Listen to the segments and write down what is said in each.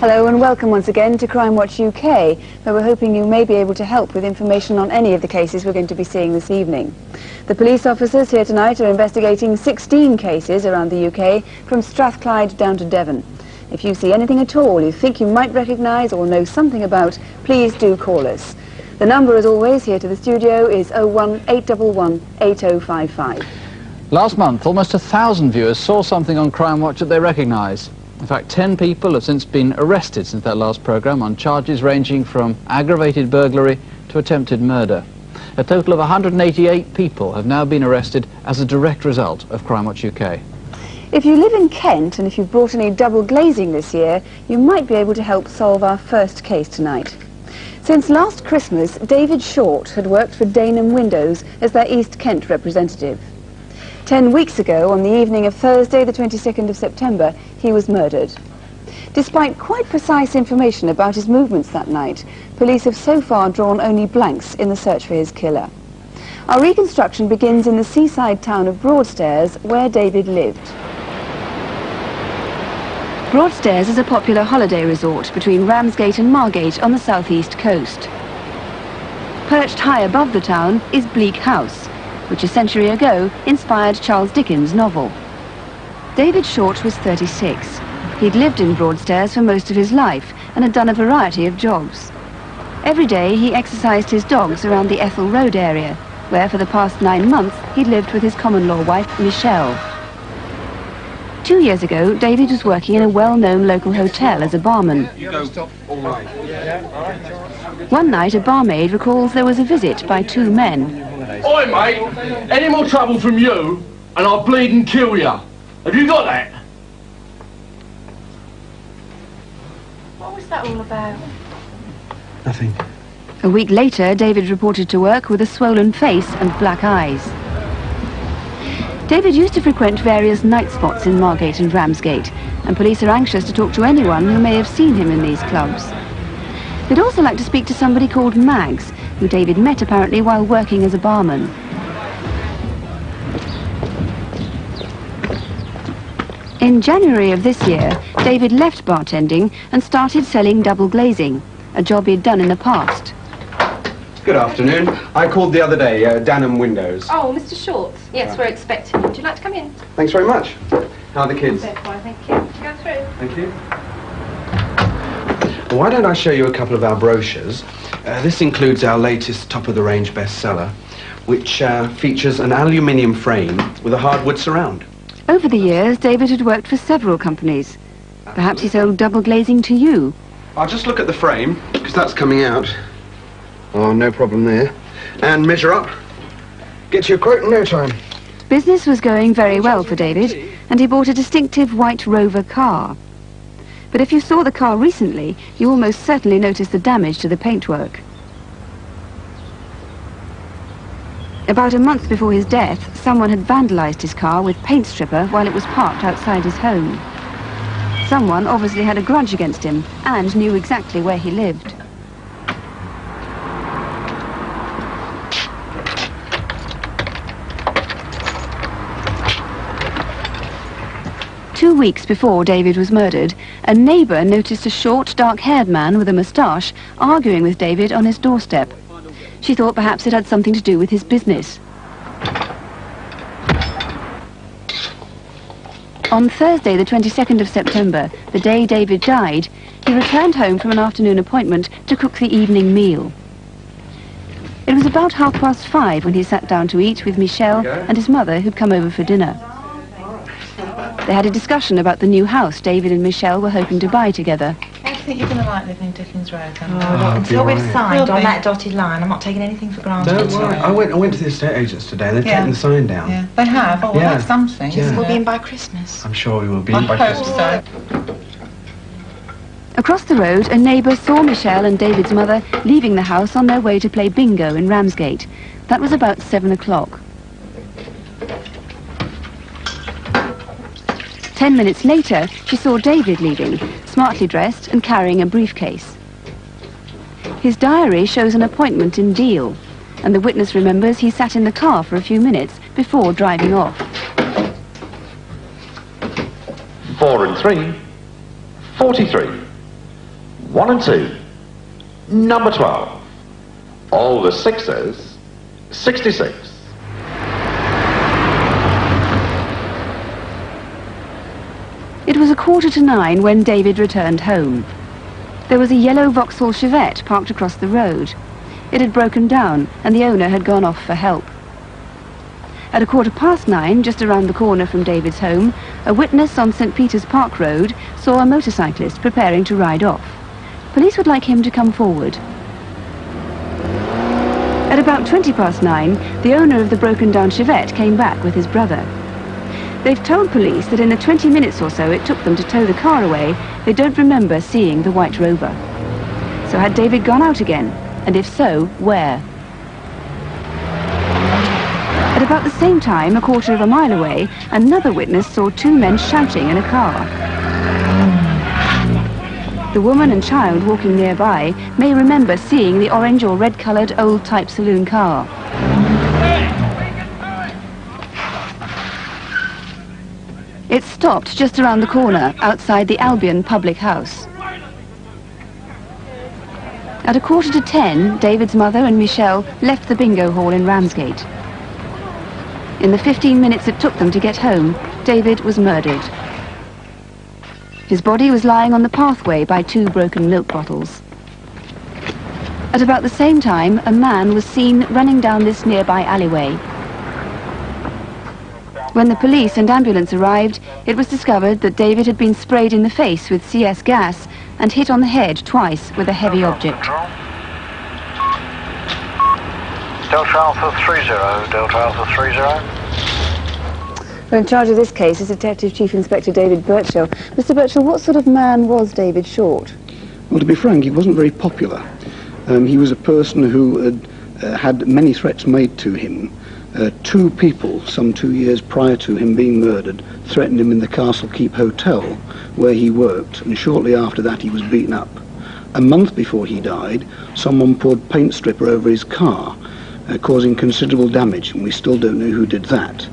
Hello and welcome once again to Crimewatch UK, where we're hoping you may be able to help with information on any of the cases we're going to be seeing this evening. The police officers here tonight are investigating 16 cases around the UK, from Strathclyde down to Devon. If you see anything at all you think you might recognise or know something about, please do call us. The number, as always, here to the studio is 01811 8055. Last month, almost 1,000 viewers saw something on Crimewatch that they recognise. In fact, 10 people have since been arrested since that last programme on charges ranging from aggravated burglary to attempted murder. A total of 188 people have now been arrested as a direct result of Crimewatch UK. If you live in Kent and if you've brought any double glazing this year, you might be able to help solve our first case tonight. Since last Christmas, David Short had worked for Danem Windows as their East Kent representative. 10 weeks ago, on the evening of Thursday, the 22nd of September, he was murdered. Despite quite precise information about his movements that night, police have so far drawn only blanks in the search for his killer. Our reconstruction begins in the seaside town of Broadstairs, where David lived. Broadstairs is a popular holiday resort between Ramsgate and Margate on the southeast coast. Perched high above the town is Bleak House, which a century ago inspired Charles Dickens' novel. David Short was 36. He'd lived in Broadstairs for most of his life and had done a variety of jobs. Every day he exercised his dogs around the Ethel Road area, where for the past 9 months he'd lived with his common-law wife, Michelle. 2 years ago, David was working in a well-known local hotel as a barman. One night, a barmaid recalls there was a visit by 2 men. Oi, mate, any more trouble from you, and I'll bleed and kill you. Have you got that? What was that all about? Nothing. A week later, David reported to work with a swollen face and black eyes. David used to frequent various night spots in Margate and Ramsgate, and police are anxious to talk to anyone who may have seen him in these clubs. They'd also like to speak to somebody called Mags, who David met apparently while working as a barman. In January of this year, David left bartending and started selling double glazing, a job he'd done in the past. Good afternoon. I called the other day, Danem Windows. Oh, Mr. Short. Yes, we're expecting you. Would you like to come in? Thanks very much. How are the kids? Very fine, thank you. Go through. Thank you. Well, why don't I show you a couple of our brochures? This includes our latest top-of-the-range bestseller, which features an aluminium frame with a hardwood surround. Over the years, David had worked for several companies. Perhaps he sold double glazing to you. I'll just look at the frame, because that's coming out. Oh, no problem there. And measure up. Get you a quote in no time. Business was going very well for David, and he bought a distinctive white Rover car. But if you saw the car recently, you almost certainly noticed the damage to the paintwork. About a month before his death, someone had vandalised his car with paint stripper while it was parked outside his home. Someone obviously had a grudge against him and knew exactly where he lived. Two weeks before David was murdered, a neighbour noticed a short, dark-haired man with a moustache arguing with David on his doorstep. She thought perhaps it had something to do with his business. On Thursday, the 22nd of September, the day David died, he returned home from an afternoon appointment to cook the evening meal. It was about 5:30 when he sat down to eat with Michelle and his mother, who'd come over for dinner. They had a discussion about the new house David and Michelle were hoping to buy together. How do you think you're going to like living in Dickens Road? Until we've signed on that dotted line, I'm not taking anything for granted. Don't worry. I went to the estate agents today. They've taken the sign down. Yeah, they have. Oh, well, that's something. Yeah. We'll be in by Christmas. I'm sure we will be in by I hope Christmas. so. Across the road, a neighbour saw Michelle and David's mother leaving the house on their way to play bingo in Ramsgate. That was about 7 o'clock. 10 minutes later, she saw David leaving, smartly dressed and carrying a briefcase. His diary shows an appointment in Deal, and the witness remembers he sat in the car for a few minutes before driving off. 4 and 3, 43. 1 and 2. Number 12. All the sixes, 66. It was 9:15 when David returned home. There was a yellow Vauxhall Chevette parked across the road. It had broken down and the owner had gone off for help. At 9:15, just around the corner from David's home, a witness on St. Peter's Park Road saw a motorcyclist preparing to ride off. Police would like him to come forward. At about 9:20, the owner of the broken-down Chevette came back with his brother. They've told police that in the 20 minutes or so it took them to tow the car away, they don't remember seeing the white Rover. So had David gone out again? And if so, where? At about the same time, 1/4 mile away, another witness saw 2 men shouting in a car. The woman and child walking nearby may remember seeing the orange or red-coloured old-type saloon car. It stopped just around the corner, outside the Albion public house. At 9:45, David's mother and Michelle left the bingo hall in Ramsgate. In the 15 minutes it took them to get home, David was murdered. His body was lying on the pathway by 2 broken milk bottles. At about the same time, a man was seen running down this nearby alleyway. When the police and ambulance arrived, it was discovered that David had been sprayed in the face with CS gas and hit on the head twice with a heavy object. Delta Alpha 30, Delta Alpha 30. Well, in charge of this case is Detective Chief Inspector David Birchall. Mr. Birchall, what sort of man was David Short? Well, to be frank, he wasn't very popular. He was a person who had many threats made to him. 2 people, some 2 years prior to him being murdered, threatened him in the Castle Keep Hotel, where he worked, and shortly after that he was beaten up. A month before he died, someone poured paint stripper over his car, causing considerable damage, and we still don't know who did that.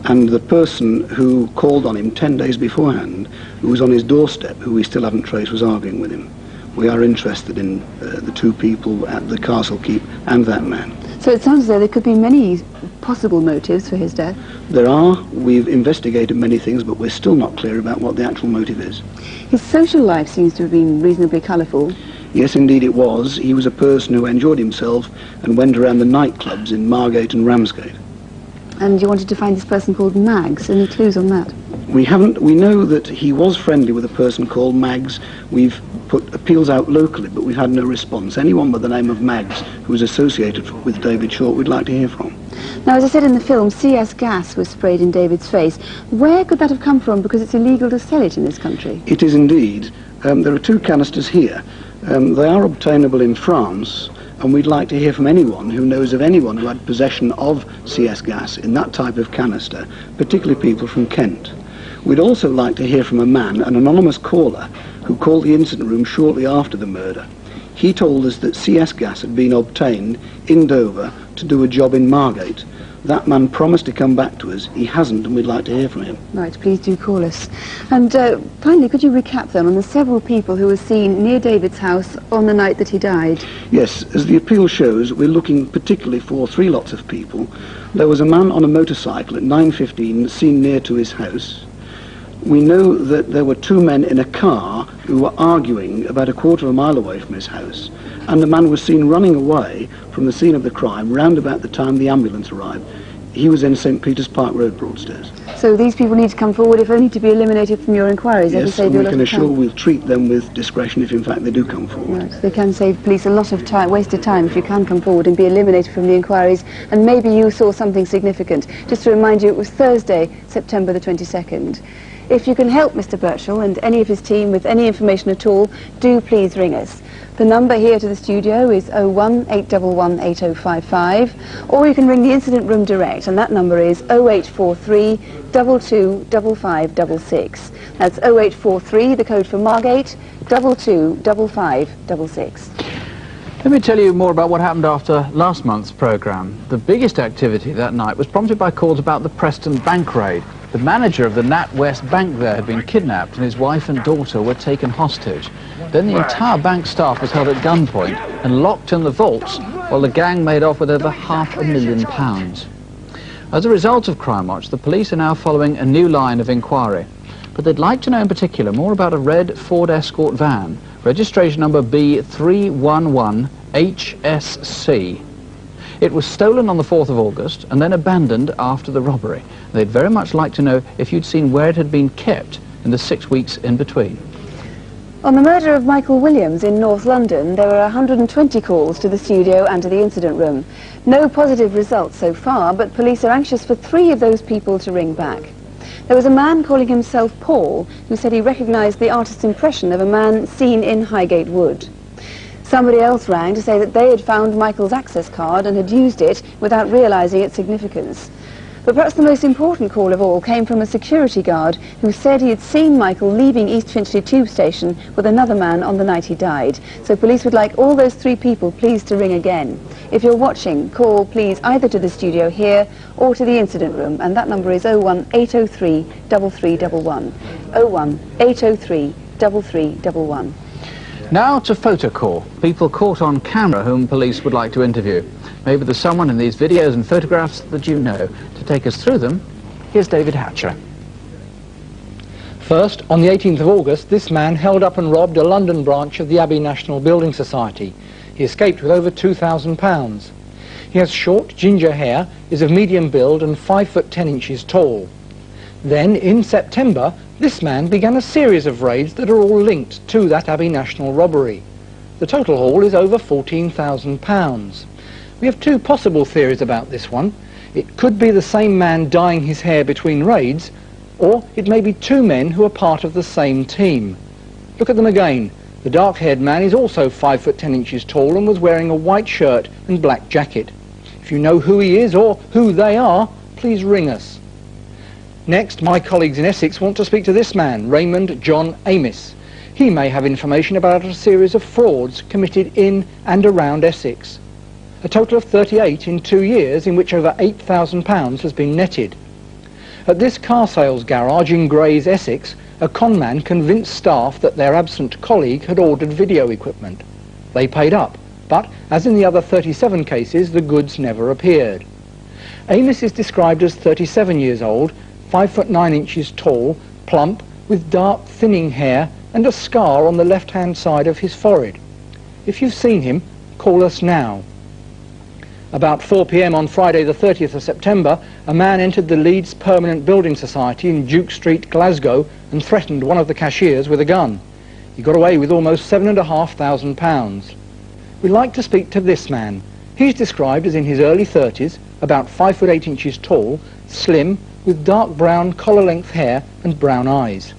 And the person who called on him 10 days beforehand, who was on his doorstep, who we still haven't traced, was arguing with him. We are interested in the 2 people at the Castle Keep and that man. So it sounds as though there could be many possible motives for his death. There are. We've investigated many things, but we're still not clear about what the actual motive is. His social life seems to have been reasonably colourful. Yes, indeed it was. He was a person who enjoyed himself and went around the nightclubs in Margate and Ramsgate. And you wanted to find this person called Mags. Any clues on that? We haven't. We know that he was friendly with a person called Mags. We've put appeals out locally, but we've had no response. Anyone by the name of Mags who is associated with David Short, we'd like to hear from. Now, as I said in the film, CS gas was sprayed in David's face. Where could that have come from? Because it's illegal to sell it in this country. It is indeed. There are 2 canisters here. They are obtainable in France, and we'd like to hear from anyone who knows of anyone who had possession of CS gas in that type of canister, particularly people from Kent. We'd also like to hear from a man, an anonymous caller, who called the incident room shortly after the murder. He told us that CS gas had been obtained in Dover to do a job in Margate. That man promised to come back to us. He hasn't, and we'd like to hear from him. Right, please do call us. And finally, could you recap then on the several people who were seen near David's house on the night that he died? Yes, as the appeal shows, we're looking particularly for 3 lots of people. There was a man on a motorcycle at 9:15 seen near to his house. We know that there were 2 men in a car who were arguing about 1/4 mile away from his house, and the man was seen running away from the scene of the crime round about the time the ambulance arrived. He was in St. Peter's Park Road, Broadstairs. So these people need to come forward, if only to be eliminated from your inquiries. Yes, and we can assure we'll treat them with discretion if in fact they do come forward. Right, they can save police a lot of time, wasted time, if you can come forward and be eliminated from the inquiries, and maybe you saw something significant. Just to remind you, it was Thursday, September the 22nd. If you can help Mr. Birchall and any of his team with any information at all, do please ring us. The number here to the studio is 01811 8055, or you can ring the incident room direct, and that number is 0843 225566. That's 0843, the code for Margate, 225566. Let me tell you more about what happened after last month's programme. The biggest activity that night was prompted by calls about the Preston bank raid. The manager of the NatWest Bank there had been kidnapped and his wife and daughter were taken hostage. Then the entire bank staff was held at gunpoint and locked in the vaults while the gang made off with over £500,000. As a result of Crimewatch, the police are now following a new line of inquiry. But they'd like to know in particular more about a red Ford Escort van, registration number B311HSC. It was stolen on the 4th of August and then abandoned after the robbery. They'd very much like to know if you'd seen where it had been kept in the 6 weeks in between. On the murder of Michael Williams in North London, there were 120 calls to the studio and to the incident room. No positive results so far, but police are anxious for 3 of those people to ring back. There was a man calling himself Paul who said he recognised the artist's impression of a man seen in Highgate Wood. Somebody else rang to say that they had found Michael's access card and had used it without realising its significance. But perhaps the most important call of all came from a security guard who said he had seen Michael leaving East Finchley Tube Station with another man on the night he died. So police would like all those 3 people please to ring again. If you're watching, call please either to the studio here or to the incident room, and that number is 01803 3311. 01803 3311. Now to photo call, people caught on camera whom police would like to interview. Maybe there's someone in these videos and photographs that you know. To take us through them, here's David Hatcher. First, on the 18th of August, this man held up and robbed a London branch of the Abbey National Building Society. He escaped with over £2,000. He has short, ginger hair, is of medium build and 5 foot 10 inches tall. Then, in September, this man began a series of raids that are all linked to that Abbey National robbery. The total haul is over £14,000. We have 2 possible theories about this one. It could be the same man dyeing his hair between raids, or it may be 2 men who are part of the same team. Look at them again. The dark-haired man is also 5 foot 10 inches tall and was wearing a white shirt and black jacket. If you know who he is or who they are, please ring us. Next, my colleagues in Essex want to speak to this man, Raymond John Amis. He may have information about a series of frauds committed in and around Essex. A total of 38 in 2 years, in which over £8,000 has been netted. At this car sales garage in Grays, Essex, a conman convinced staff that their absent colleague had ordered video equipment. They paid up, but, as in the other 37 cases, the goods never appeared. Amos is described as 37 years old, 5 foot 9 inches tall, plump, with dark, thinning hair and a scar on the left-hand side of his forehead. If you've seen him, call us now. About 4 p.m. on Friday the 30th of September, a man entered the Leeds Permanent Building Society in Duke Street, Glasgow, and threatened one of the cashiers with a gun. He got away with almost £7,500. We'd like to speak to this man. He's described as in his early 30s, about 5 foot 8 inches tall, slim, with dark brown collar-length hair and brown eyes.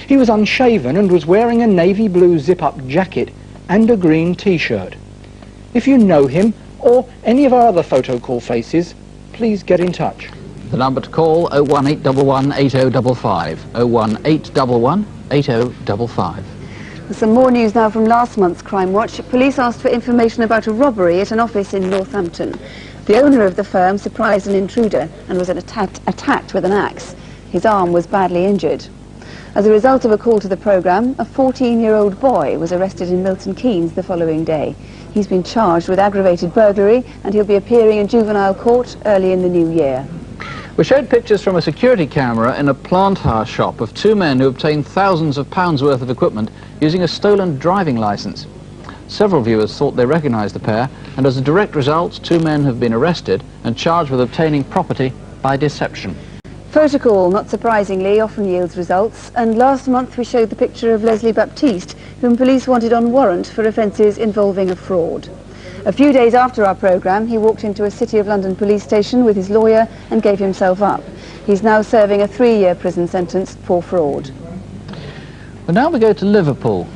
He was unshaven and was wearing a navy blue zip-up jacket and a green t-shirt. If you know him, or any of our other photo call faces, please get in touch. The number to call, 01811 8055, 01811 8055. Some more news now from last month's Crimewatch. Police asked for information about a robbery at an office in Northampton. The owner of the firm surprised an intruder and was attacked with an axe. His arm was badly injured. As a result of a call to the programme, a 14-year-old boy was arrested in Milton Keynes the following day. He's been charged with aggravated burglary and he'll be appearing in juvenile court early in the new year. We showed pictures from a security camera in a plant hire shop of 2 men who obtained thousands of pounds worth of equipment using a stolen driving licence. Several viewers thought they recognised the pair, and as a direct result, 2 men have been arrested and charged with obtaining property by deception. Photocall, not surprisingly, often yields results, and last month we showed the picture of Leslie Baptiste, whom police wanted on warrant for offences involving a fraud. A few days after our programme, he walked into a City of London police station with his lawyer and gave himself up. He's now serving a 3-year prison sentence for fraud. Well, now we go to Liverpool.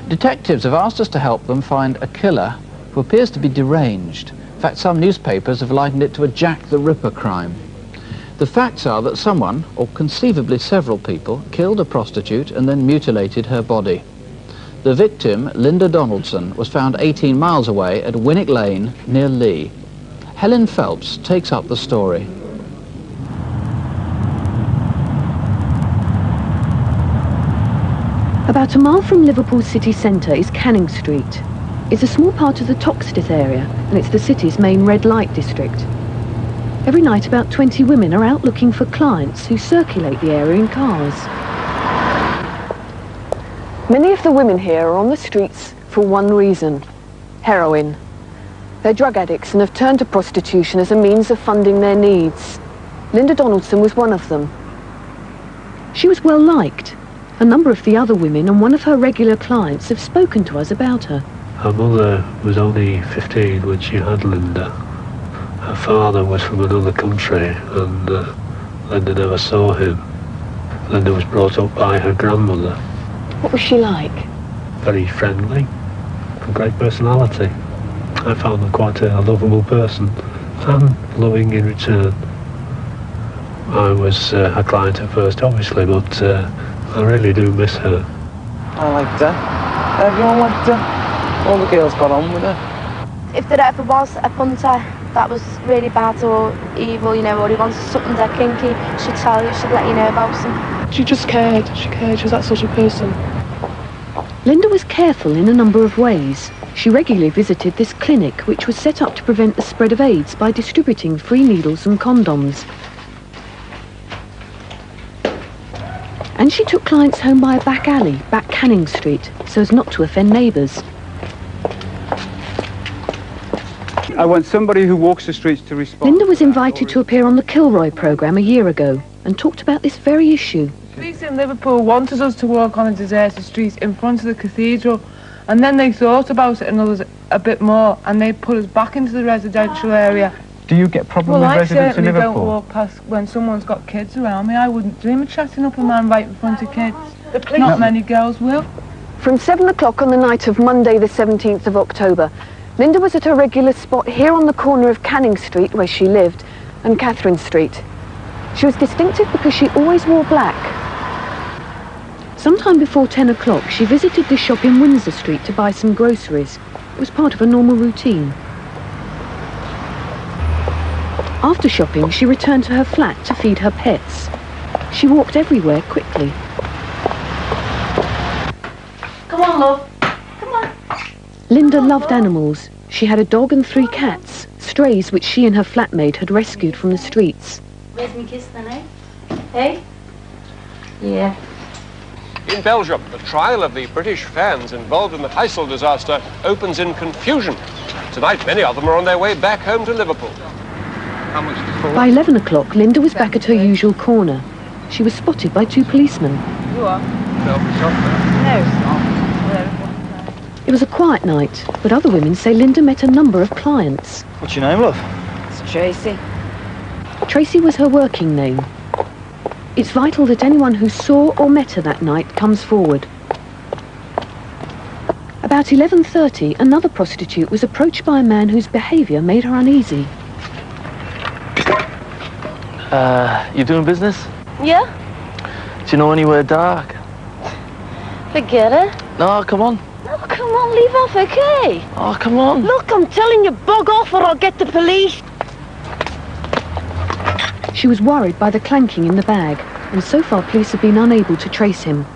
Detectives have asked us to help them find a killer who appears to be deranged. In fact, some newspapers have likened it to a Jack the Ripper crime. The facts are that someone, or conceivably several people, killed a prostitute and then mutilated her body. The victim, Linda Donaldson, was found 18 miles away at Winnick Lane near Lee. Helen Phelps takes up the story. About a mile from Liverpool city centre is Canning Street. It's a small part of the Toxteth area, and it's the city's main red light district. Every night about 20 women are out looking for clients who circulate the area in cars. Many of the women here are on the streets for one reason: heroin. They're drug addicts and have turned to prostitution as a means of funding their needs. Linda Donaldson was one of them. She was well liked. A number of the other women and one of her regular clients have spoken to us about her. Her mother was only 15 when she had Linda. Her father was from another country and Linda never saw him. Linda was brought up by her grandmother. What was she like? Very friendly, a great personality. I found her quite a lovable person and loving in return. I was her client at first, obviously, but I really do miss her. I liked her. Everyone liked her. All the girls got on with her. If there ever was a punter that was really bad or evil, you know, or he wanted something that kinky, she'd tell you, she'd let you know about him. She just cared. She cared. She was that sort of person. Linda was careful in a number of ways. She regularly visited this clinic, which was set up to prevent the spread of AIDS by distributing free needles and condoms. And she took clients home by a back alley, back Canning Street, so as not to offend neighbours. I want somebody who walks the streets to respond. Linda was invited to appear on the Kilroy programme a year ago and talked about this very issue. Police in Liverpool wanted us to walk on a deserted street in front of the cathedral, and then they thought about it and others a bit more, and they put us back into the residential area. Do you get problems with residents in Liverpool? Well, I certainly don't walk past when someone's got kids around me. I wouldn't dream of chatting up a man right in front of kids. Not many girls will. From 7 o'clock on the night of Monday the 17th of October, Linda was at her regular spot here on the corner of Canning Street, where she lived, and Catherine Street. She was distinctive because she always wore black. Sometime before 10 o'clock, she visited the shop in Windsor Street to buy some groceries. It was part of a normal routine. After shopping, she returned to her flat to feed her pets. She walked everywhere quickly. Come on, love. Come on. Linda loved animals. She had a dog and 3 cats, strays which she and her flatmate had rescued from the streets. Where's my kiss then, eh? Hey? Yeah. In Belgium, the trial of the British fans involved in the Heysel disaster opens in confusion. Tonight, many of them are on their way back home to Liverpool. How much is it? By 11 o'clock, Linda was back at her usual corner. She was spotted by 2 policemen. You are? No. It was a quiet night, but other women say Linda met a number of clients. What's your name, love? It's Tracy. Tracy was her working name. It's vital that anyone who saw or met her that night comes forward. About 11:30, another prostitute was approached by a man whose behaviour made her uneasy. You doing business? Yeah? Do you know anywhere dark? Forget it. No, come on. Oh, come on, leave off, okay? Oh, come on. Look, I'm telling you, bug off or I'll get the police. She was worried by the clanking in the bag, and so far police have been unable to trace him.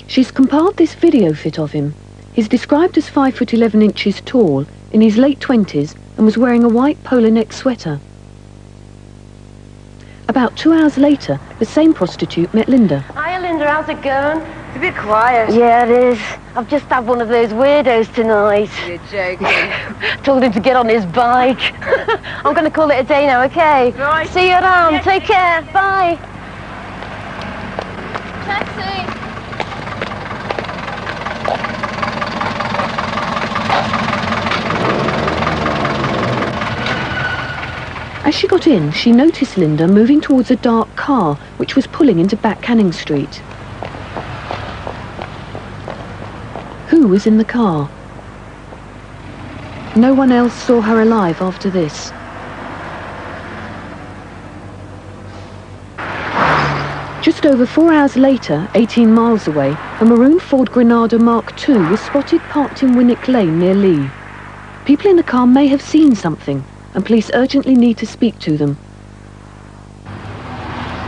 She's compiled this video fit of him. He's described as 5 foot 11 inches tall, in his late 20s, and was wearing a white polo neck sweater. About 2 hours later, the same prostitute met Linda. Hiya, Linda, how's it going? It's a bit quiet. Yeah, it is. I've just had one of those weirdos tonight. You're joking. Told him to get on his bike. I'm going to call it a day now, okay? Right. See you around. Take care. Bye. Taxi. As she got in, she noticed Linda moving towards a dark car, which was pulling into Back Canning Street. Who was in the car? No one else saw her alive after this. Just over 4 hours later, 18 miles away, a maroon Ford Granada Mark II was spotted parked in Winnick Lane near Lee. People in the car may have seen something, and police urgently need to speak to them.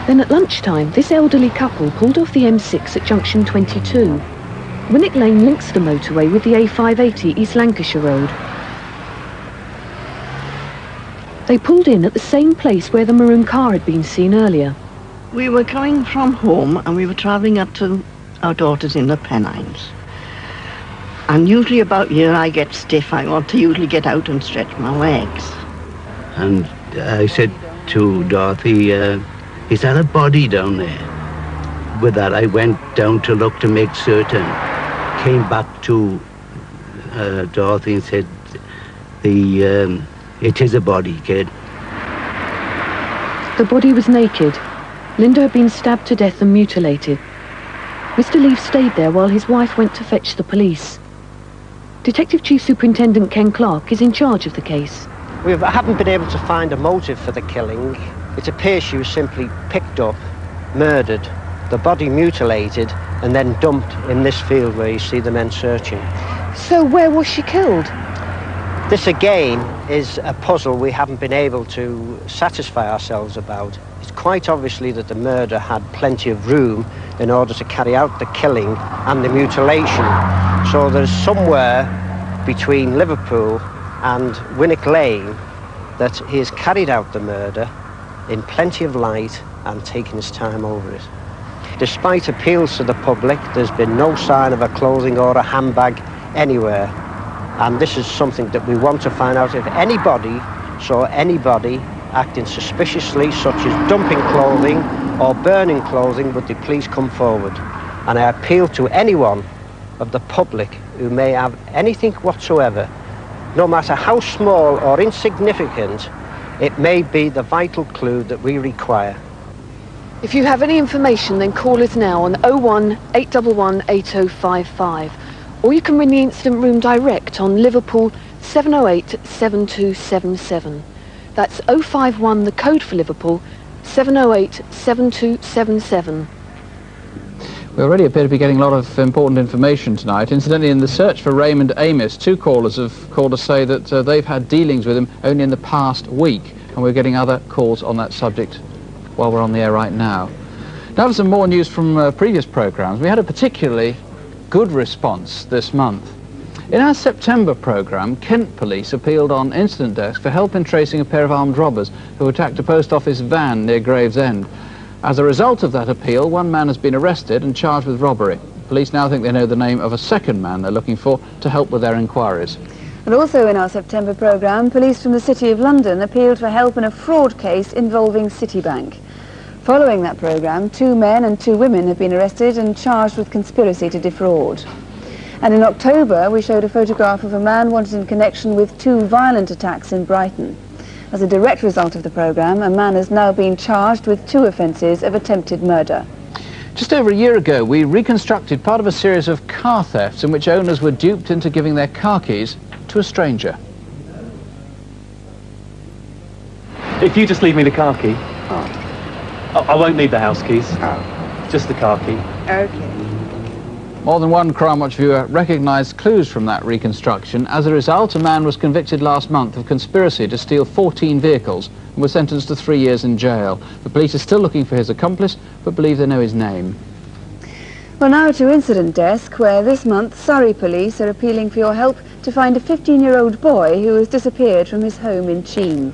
Then at lunchtime, this elderly couple pulled off the M6 at junction 22. Winnick Lane links the motorway with the A580 East Lancashire Road. They pulled in at the same place where the maroon car had been seen earlier. We were coming from home and we were travelling up to our daughter's in the Pennines. And usually about here I get stiff. I want to usually get out and stretch my legs. And I said to Dorothy, is that a body down there? With that I went down to look to make certain. Came back to Dorothy and said, it is a body, kid. The body was naked. Linda had been stabbed to death and mutilated. Mr. Leaf stayed there while his wife went to fetch the police. Detective Chief Superintendent Ken Clark is in charge of the case. We haven't been able to find a motive for the killing. It appears she was simply picked up, murdered, the body mutilated, and then dumped in this field where you see the men searching. So where was she killed? This again is a puzzle we haven't been able to satisfy ourselves about. It's quite obviously that the murder had plenty of room in order to carry out the killing and the mutilation. So there's somewhere between Liverpool and Winnick Lane that he has carried out the murder in plenty of light and taken his time over it. Despite appeals to the public, there's been no sign of a clothing or a handbag anywhere. And this is something that we want to find out. If anybody saw anybody acting suspiciously, such as dumping clothing or burning clothing, would they please come forward? And I appeal to anyone of the public who may have anything whatsoever, no matter how small or insignificant, it may be the vital clue that we require. If you have any information, then call us now on 01 811 8055. Or you can ring the incident room direct on Liverpool 708 7277. That's 051, the code for Liverpool, 708 7277. We already appear to be getting a lot of important information tonight. Incidentally, in the search for Raymond Amos, 2 callers have called to say that they've had dealings with him only in the past week, and we're getting other calls on that subject while we're on the air right now. Now for some more news from previous programmes. We had a particularly good response this month. In our September programme, Kent Police appealed on Incident Desk for help in tracing a pair of armed robbers who attacked a post office van near Gravesend. As a result of that appeal, 1 man has been arrested and charged with robbery. Police now think they know the name of a 2nd man they're looking for to help with their inquiries. And also in our September programme, police from the City of London appealed for help in a fraud case involving Citibank. Following that programme, 2 men and 2 women have been arrested and charged with conspiracy to defraud. And in October, we showed a photograph of a man wanted in connection with 2 violent attacks in Brighton. As a direct result of the programme, a man has now been charged with 2 offences of attempted murder. Just over a year ago, we reconstructed part of a series of car thefts in which owners were duped into giving their car keys to a stranger. If you just leave me the car key, I won't need the house keys, just the car key. Okay. More than one Crimewatch viewer recognised clues from that reconstruction. As a result, a man was convicted last month of conspiracy to steal 14 vehicles and was sentenced to 3 years in jail. The police are still looking for his accomplice, but believe they know his name. Well, now to Incident Desk, where this month Surrey police are appealing for your help to find a 15-year-old boy who has disappeared from his home in Cheam.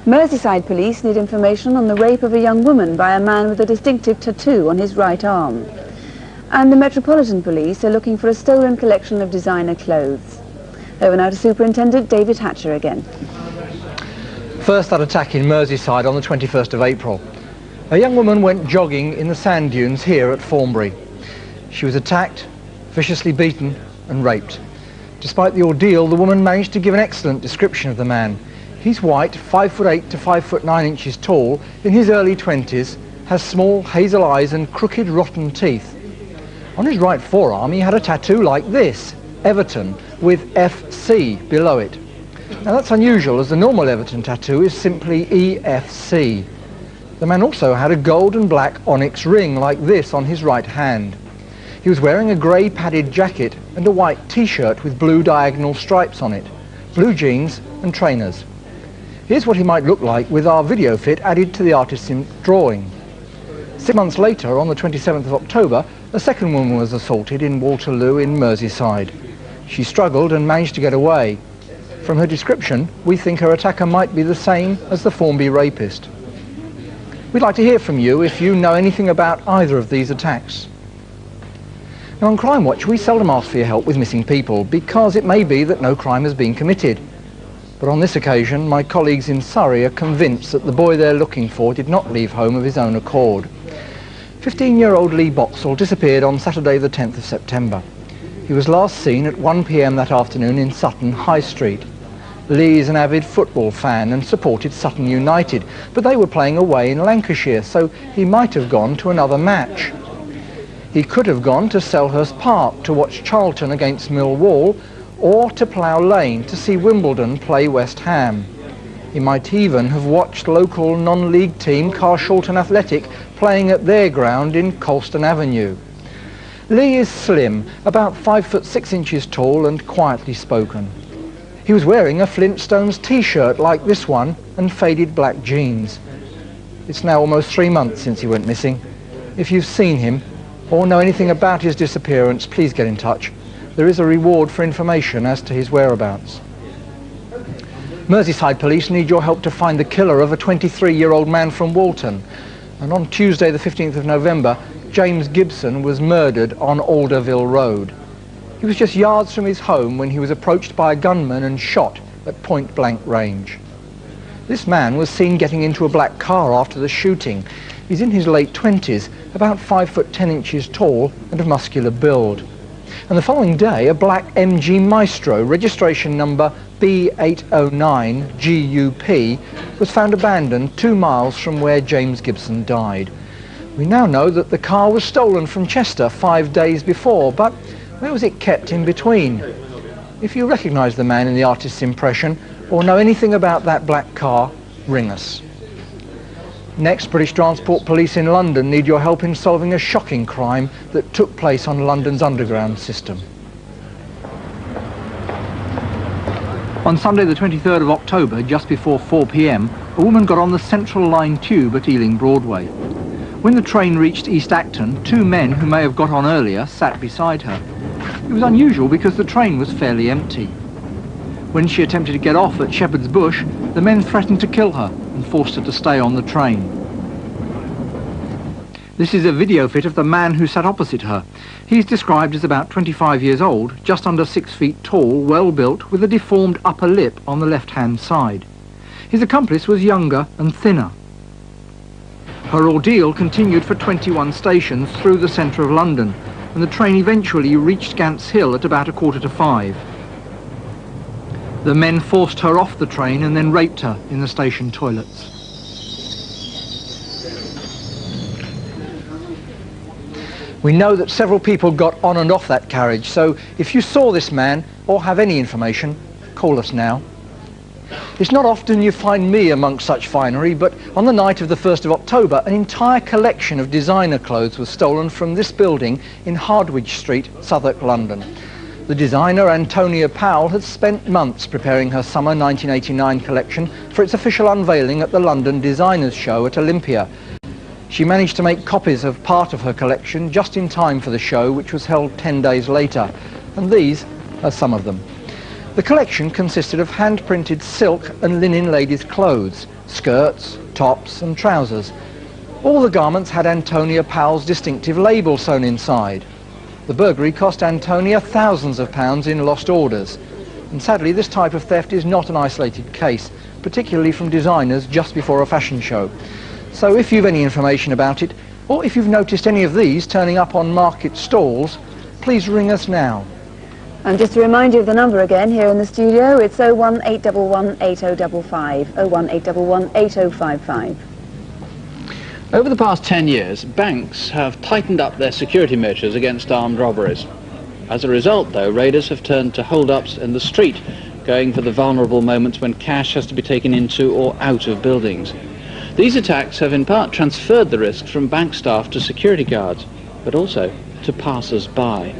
Merseyside police need information on the rape of a young woman by a man with a distinctive tattoo on his right arm. And the Metropolitan Police are looking for a stolen collection of designer clothes. Over now to Superintendent David Hatcher again. First, that attack in Merseyside on the 21st of April. A young woman went jogging in the sand dunes here at Thornbury. She was attacked, viciously beaten and raped. Despite the ordeal, the woman managed to give an excellent description of the man. He's white, 5'8" to 5'9" tall, in his early 20s, has small hazel eyes and crooked rotten teeth. On his right forearm he had a tattoo like this, Everton, with FC below it. Now that's unusual, as the normal Everton tattoo is simply EFC. The man also had a gold and black onyx ring like this on his right hand. He was wearing a grey padded jacket and a white t-shirt with blue diagonal stripes on it, blue jeans and trainers. Here's what he might look like with our video fit added to the artist's drawing. 6 months later, on the 27th of October, a second woman was assaulted in Waterloo in Merseyside. She struggled and managed to get away. From her description, we think her attacker might be the same as the Formby rapist. We'd like to hear from you if you know anything about either of these attacks. Now, on Crimewatch, we seldom ask for your help with missing people because it may be that no crime has been committed. But on this occasion, my colleagues in Surrey are convinced that the boy they're looking for did not leave home of his own accord. 15-year-old Lee Boxall disappeared on Saturday the 10th of September. He was last seen at 1 p.m. that afternoon in Sutton High Street. Lee is an avid football fan and supported Sutton United, but they were playing away in Lancashire, so he might have gone to another match. He could have gone to Selhurst Park to watch Charlton against Millwall, or to Plough Lane to see Wimbledon play West Ham. He might even have watched local non-league team Carshalton Athletic playing at their ground in Colston Avenue. Lee is slim, about 5'6" tall and quietly spoken. He was wearing a Flintstones t-shirt like this one and faded black jeans. It's now almost 3 months since he went missing. If you've seen him or know anything about his disappearance, please get in touch. There is a reward for information as to his whereabouts. Merseyside police need your help to find the killer of a 23-year-old man from Walton. And on Tuesday the 15th of November, James Gibson was murdered on Alderville Road. He was just yards from his home when he was approached by a gunman and shot at point-blank range. This man was seen getting into a black car after the shooting. He's in his late 20s, about 5'10" tall and of muscular build. And the following day, a black MG Maestro, registration number B809GUP, was found abandoned 2 miles from where James Gibson died. We now know that the car was stolen from Chester 5 days before, but where was it kept in between? If you recognise the man in the artist's impression or know anything about that black car, ring us. Next, British Transport Police in London need your help in solving a shocking crime that took place on London's underground system. On Sunday the 23rd of October, just before 4 p.m, a woman got on the Central Line tube at Ealing Broadway. When the train reached East Acton, 2 men who may have got on earlier sat beside her. It was unusual because the train was fairly empty. When she attempted to get off at Shepherd's Bush, the men threatened to kill her and forced her to stay on the train. This is a video fit of the man who sat opposite her. He's described as about 25 years old, just under 6 feet tall, well built, with a deformed upper lip on the left-hand side. His accomplice was younger and thinner. Her ordeal continued for 21 stations through the centre of London, and the train eventually reached Gants Hill at about 4:45. The men forced her off the train and then raped her in the station toilets. We know that several people got on and off that carriage, so if you saw this man or have any information, call us now. It's not often you find me amongst such finery, but on the night of the 1st of October, an entire collection of designer clothes was stolen from this building in Hardwidge Street, Southwark, London. The designer, Antonia Powell, had spent months preparing her summer 1989 collection for its official unveiling at the London Designers Show at Olympia. She managed to make copies of part of her collection just in time for the show, which was held 10 days later, and these are some of them. The collection consisted of hand-printed silk and linen ladies' clothes, skirts, tops and trousers. All the garments had Antonia Powell's distinctive label sewn inside. The burglary cost Antonia thousands of pounds in lost orders. And sadly, this type of theft is not an isolated case, particularly from designers just before a fashion show. So if you've any information about it, or if you've noticed any of these turning up on market stalls, please ring us now. And just to remind you of the number again here in the studio, it's 01811 8055, 01811 8055. Over the past 10 years, banks have tightened up their security measures against armed robberies. As a result, though, raiders have turned to hold-ups in the street, going for the vulnerable moments when cash has to be taken into or out of buildings. These attacks have in part transferred the risk from bank staff to security guards, but also to passers-by.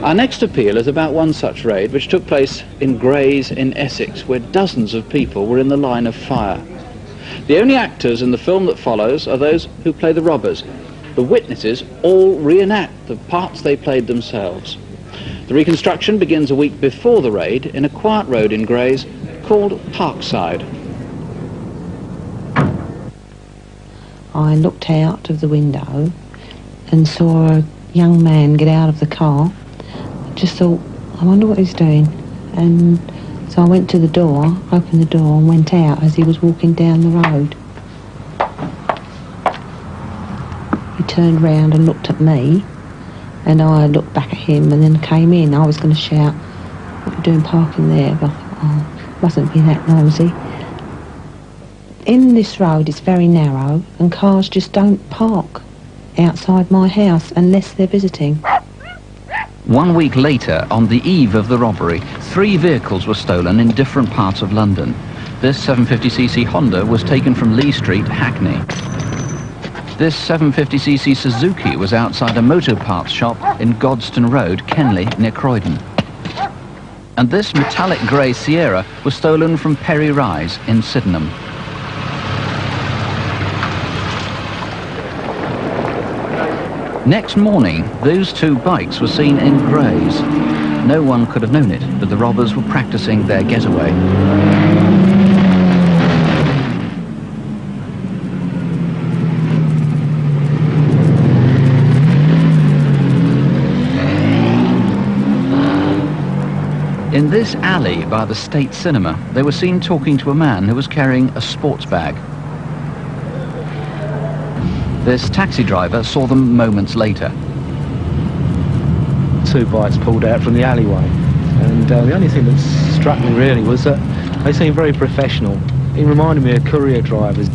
Our next appeal is about one such raid which took place in Grays in Essex, where dozens of people were in the line of fire. The only actors in the film that follows are those who play the robbers. The witnesses all reenact the parts they played themselves. The reconstruction begins a week before the raid in a quiet road in Grays called Parkside. I looked out of the window and saw a young man get out of the car. Just thought, I wonder what he's doing. And so I went to the door, opened the door and went out as he was walking down the road. He turned round and looked at me, and I looked back at him and then came in. I was going to shout, what are you doing parking there? But I thought, oh, mustn't be that nosy. In this road it's very narrow and cars just don't park outside my house unless they're visiting. 1 week later, on the eve of the robbery, 3 vehicles were stolen in different parts of London. This 750cc Honda was taken from Lee Street, Hackney. This 750cc Suzuki was outside a motor parts shop in Godstone Road, Kenley, near Croydon. And this metallic grey Sierra was stolen from Perry Rise in Sydenham. Next morning, those 2 bikes were seen in Grays. No one could have known it, but the robbers were practicing their getaway. In this alley by the State Cinema, they were seen talking to a man who was carrying a sports bag. This taxi driver saw them moments later. 2 bikes pulled out from the alleyway, and the only thing that struck me really was that they seemed very professional. It reminded me of courier drivers.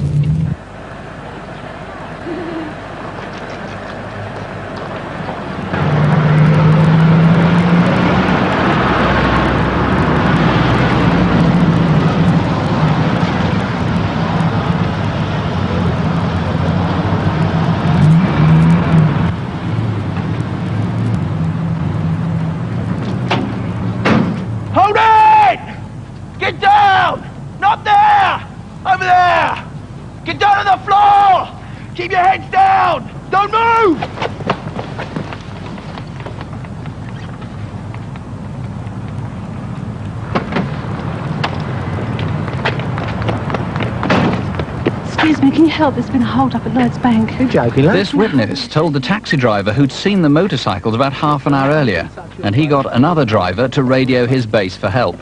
Keep your heads down! Don't move! Excuse me, can you help? There's been a hold-up at Lloyd's Bank. You're joking, lad? This witness told the taxi driver who'd seen the motorcycles about half an hour earlier, and he got another driver to radio his base for help.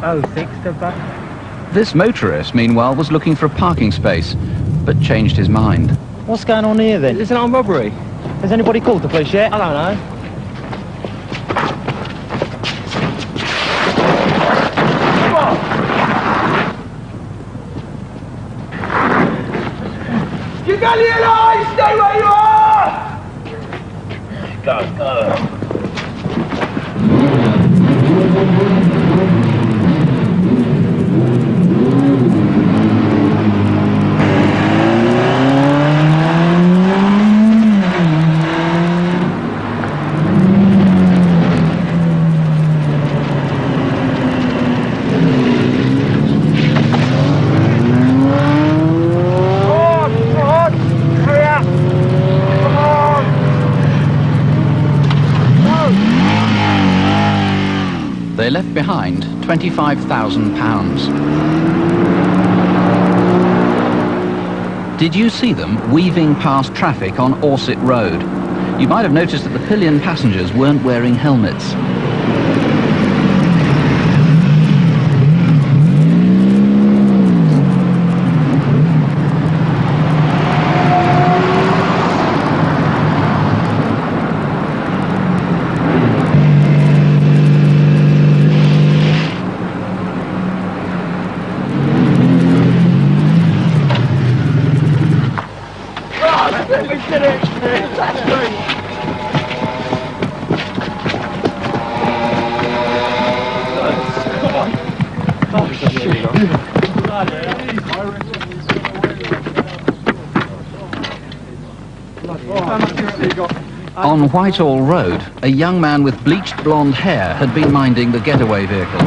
Oh, thanks, back. This motorist, meanwhile, was looking for a parking space, but changed his mind. What's going on here, then? It's an armed robbery. Has anybody called the police yet? I don't know. You got the line! Stay where you are! Go. They left behind £25,000. Did you see them weaving past traffic on Orsett Road? You might have noticed that the pillion passengers weren't wearing helmets. On Whitehall Road, a young man with bleached blonde hair had been minding the getaway vehicle.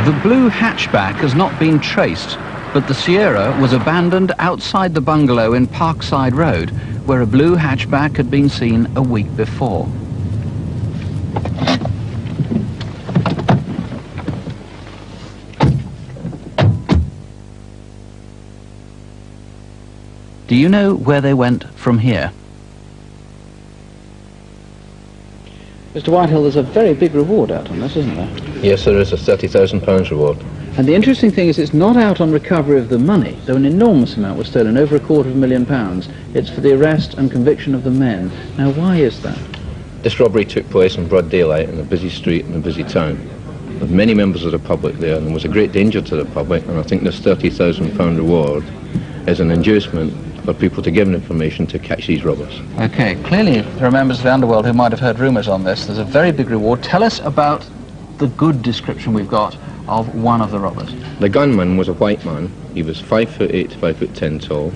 The blue hatchback has not been traced, but the Sierra was abandoned outside the bungalow in Parkside Road, where a blue hatchback had been seen a week before. Do you know where they went from here? Mr. Whitehill, there's a very big reward out on this, isn't there? Yes, there is a £30,000 reward. And the interesting thing is it's not out on recovery of the money, though an enormous amount was stolen, over £250,000. It's for the arrest and conviction of the men. Now, why is that? This robbery took place in broad daylight in a busy street in a busy town, with many members of the public there, and there was a great danger to the public, and I think this £30,000 reward is an inducement for people to give information to catch these robbers. Okay, clearly there are members of the underworld who might have heard rumours on this. There's a very big reward. Tell us about the good description we've got of one of the robbers. The gunman was a white man. He was 5'8" to 5'10" tall.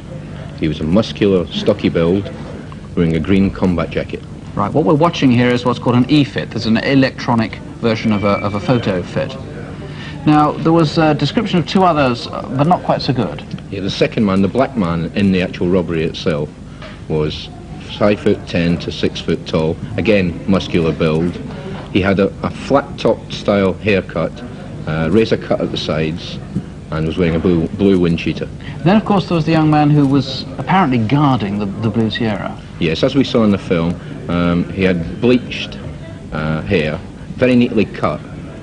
He was a muscular, stocky build, wearing a green combat jacket. Right, what we're watching here is what's called an e-fit. There's an electronic version of a photo fit. Now, there was a description of two others, but not quite so good. Yeah, the second man, the black man in the actual robbery itself, was 5'10" to 6 foot tall. Again, muscular build. He had a flat-topped style haircut, razor cut at the sides, and was wearing a blue wind cheater. Then, of course, there was the young man who was apparently guarding the Blue Sierra. Yes, as we saw in the film, he had bleached hair, very neatly cut,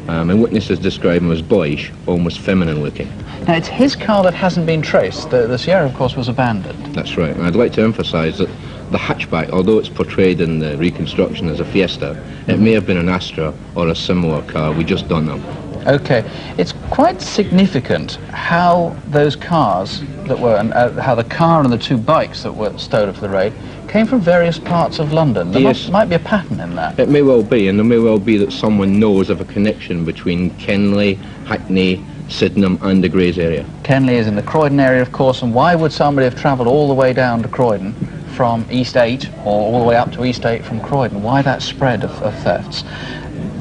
and witnesses describe him as boyish, almost feminine looking. Now, it's his car that hasn't been traced. The Sierra, of course, was abandoned. That's right, and I'd like to emphasise that the hatchback, although it's portrayed in the reconstruction as a Fiesta, it may have been an Astra or a similar car, we just don't know. Okay, it's quite significant how those cars that were, how the car and the two bikes that were stolen for the raid came from various parts of London. There might be a pattern in that. It may well be, and it may well be that someone knows of a connection between Kenley, Hackney, Sydenham and the Grays area. Kenley is in the Croydon area, of course, and why would somebody have travelled all the way down to Croydon from East 8 or all the way up to East 8 from Croydon? Why that spread of thefts?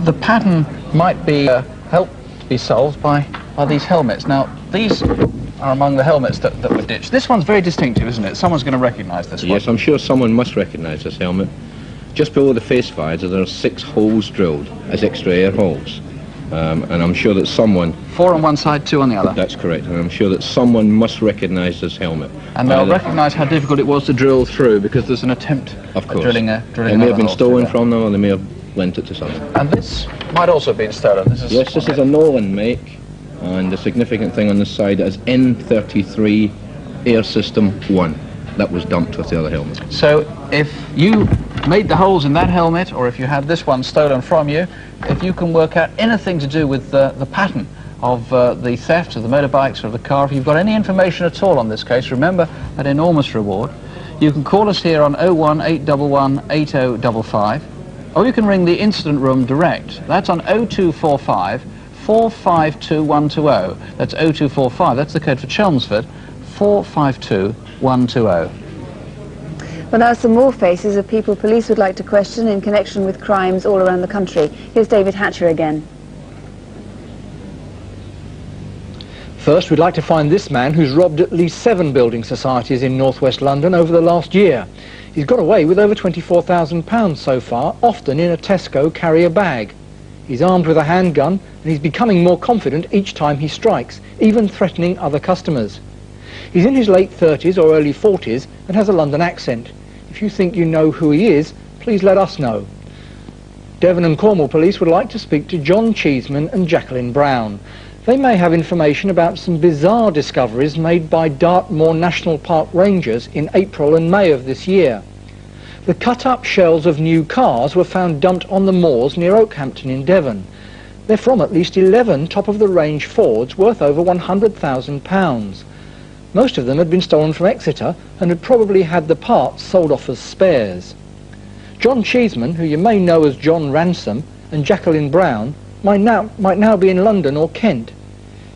The pattern might be helped to be solved by these helmets. Now, these are among the helmets that were ditched. This one's very distinctive, isn't it? Someone's going to recognise this one. Yes, I'm sure someone must recognise this helmet. Just below the face visor, there are 6 holes drilled as extra air holes. And I'm sure that someone... 4 on one side, 2 on the other. That's correct, and I'm sure that someone must recognise this helmet. And they'll recognise how difficult it was to drill through, because there's an attempt of course. at drilling It may have been stolen from them, or they may have lent it to someone. And this might also have been stolen. Yes, this is a Nolan make, and the significant thing on this side is N33 Air System 1. That was dumped with the other helmet. So if you made the holes in that helmet, or if you had this one stolen from you, if you can work out anything to do with the pattern of the theft of the motorbikes or of the car, if you've got any information at all on this case, remember that enormous reward. You can call us here on 01811 8055, or you can ring the incident room direct. That's on 0245 452 120. That's 0245, that's the code for Chelmsford, 452 120. Well, now some more faces of people police would like to question in connection with crimes all around the country. Here's David Hatcher again. First, we'd like to find this man who's robbed at least 7 building societies in northwest London over the last year. He's got away with over £24,000 so far, often in a Tesco carrier bag. He's armed with a handgun, and he's becoming more confident each time he strikes, even threatening other customers. He's in his late 30s or early 40s and has a London accent. If you think you know who he is, please let us know. Devon and Cornwall Police would like to speak to John Cheeseman and Jacqueline Brown. They may have information about some bizarre discoveries made by Dartmoor National Park rangers in April and May of this year. The cut-up shells of new cars were found dumped on the moors near Oakhampton in Devon. They're from at least 11 top-of-the-range Fords worth over £100,000. Most of them had been stolen from Exeter and had probably had the parts sold off as spares. John Cheeseman, who you may know as John Ransom, and Jacqueline Brown might now be in London or Kent.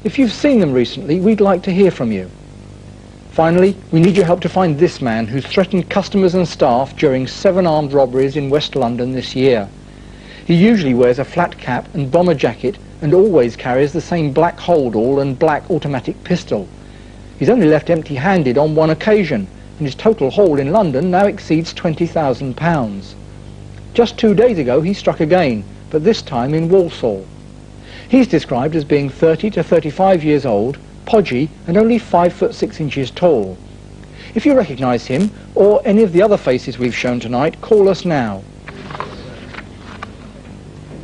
If you've seen them recently, we'd like to hear from you. Finally, we need your help to find this man who's threatened customers and staff during 7 armed robberies in West London this year. He usually wears a flat cap and bomber jacket and always carries the same black holdall and black automatic pistol. He's only left empty-handed on 1 occasion, and his total haul in London now exceeds £20,000. Just 2 days ago he struck again, but this time in Walsall. He's described as being 30 to 35 years old, podgy and only 5 foot 6 inches tall. If you recognise him or any of the other faces we've shown tonight, call us now.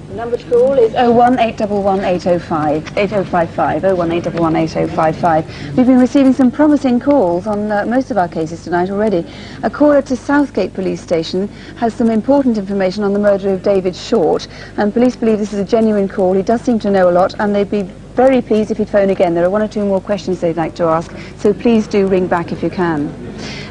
The number to call is 018118055, 8055, 018118055. We've been receiving some promising calls on most of our cases tonight already. A caller to Southgate Police Station has some important information on the murder of David Short, and police believe this is a genuine call. He does seem to know a lot, and they'd be very pleased if he'd phone again. There are 1 or 2 more questions they'd like to ask, so please do ring back if you can.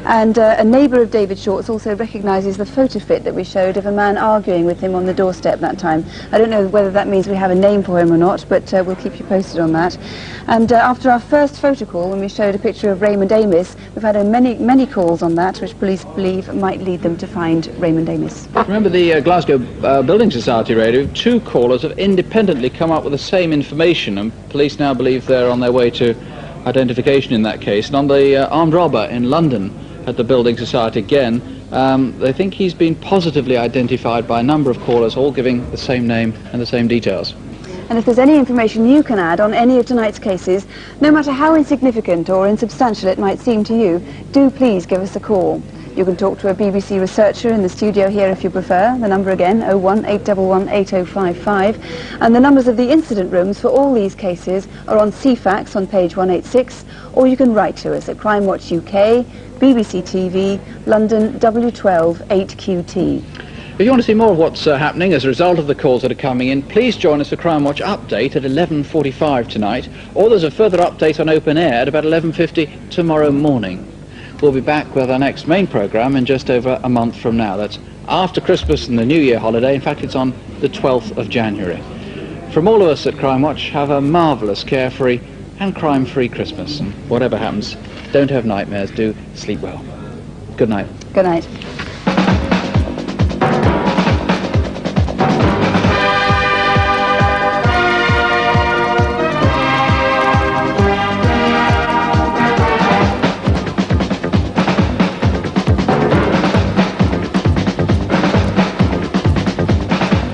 And a neighbour of David Short's also recognises the photo fit that we showed of a man arguing with him on the doorstep that time. I don't know whether that means we have a name for him or not, but we'll keep you posted on that. And after our first photo call, when we showed a picture of Raymond Amis, we've had many calls on that, which police believe might lead them to find Raymond Amis. Remember the Glasgow Building Society radio? 2 callers have independently come up with the same information, and police now believe they're on their way to identification in that case. And on the armed robber in London at the Building Society again, they think he's been positively identified by a number of callers, all giving the same name and the same details. And if there's any information you can add on any of tonight's cases, no matter how insignificant or insubstantial it might seem to you, do please give us a call. You can talk to a BBC researcher in the studio here if you prefer. The number again, 018118055. And the numbers of the incident rooms for all these cases are on CFAX on page 186, or you can write to us at Crimewatch UK, BBC TV, London W12 8QT. If you want to see more of what's happening as a result of the calls that are coming in, please join us for Crimewatch Update at 11:45 tonight, or there's a further update on Open Air at about 11:50 tomorrow morning. We'll be back with our next main programme in just over a month from now. That's after Christmas and the New Year holiday. In fact, it's on the 12th of January. From all of us at Crimewatch, have a marvellous, carefree and crime-free Christmas. And whatever happens, don't have nightmares, do sleep well. Good night. Good night.